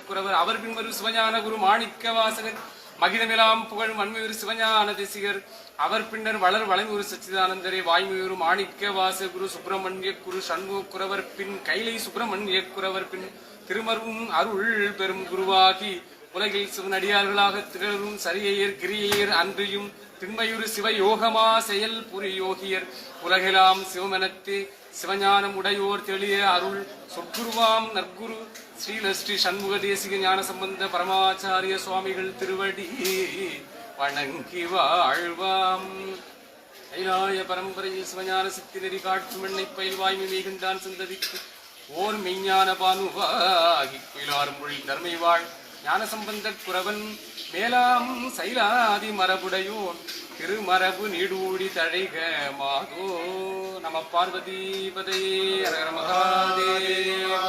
குறவர் அவர் பின்வரும் சிவஞான குரு மாணிக்க வாசகர் மகிதமெல்லாம் புகழும் வன்மையுறு சிவஞான தேசிகர் அவர் பின்னர் வளர் வளமையுறு சச்சிதானந்தரே வாய்மையுறு மாணிக்க வாச குரு சுப்பிரமணிய குரு சண்முக குறவர் பின் கைலை சுப்பிரமணிய குறவர் பின் திருமருவும் அருள் பெரும் குருவாகி உலகில் சிவனடியார்களாக திகழும் சரியையர் கிரியையர் அன்றியும் திண்மையுறு சிவ யோகமா செயல் புரி யோகியர் உலகெல்லாம் சிவமெனத்து சிவஞானம் உடையோர் தெளிய அருள் சொற்குருவாம் நற்குரு ஸ்ரீ சண்முக தேசிக ஞான சம்பந்த பரமாச்சாரிய சுவாமிகள் திருவடி வணங்கி வாழ்வாம். கைலாய பரம்பரையில் சிவஞான சித்தி நெறி காட்டும் எண்ணெய் பயில் வாய்மை மேகின்றான் சிந்ததிக்கு ஓர் மெய்ஞான பானுவாகி குயிலாரும் மொழி தர்மை வாழ் ஞான சம்பந்த குறவன் மேலாம் சைலாதி மரபுடையோன் திருமரபு நீடூடி தழைக மாதோ. நம பார்வதி பதையே ஹர ஹர மகாதேவா.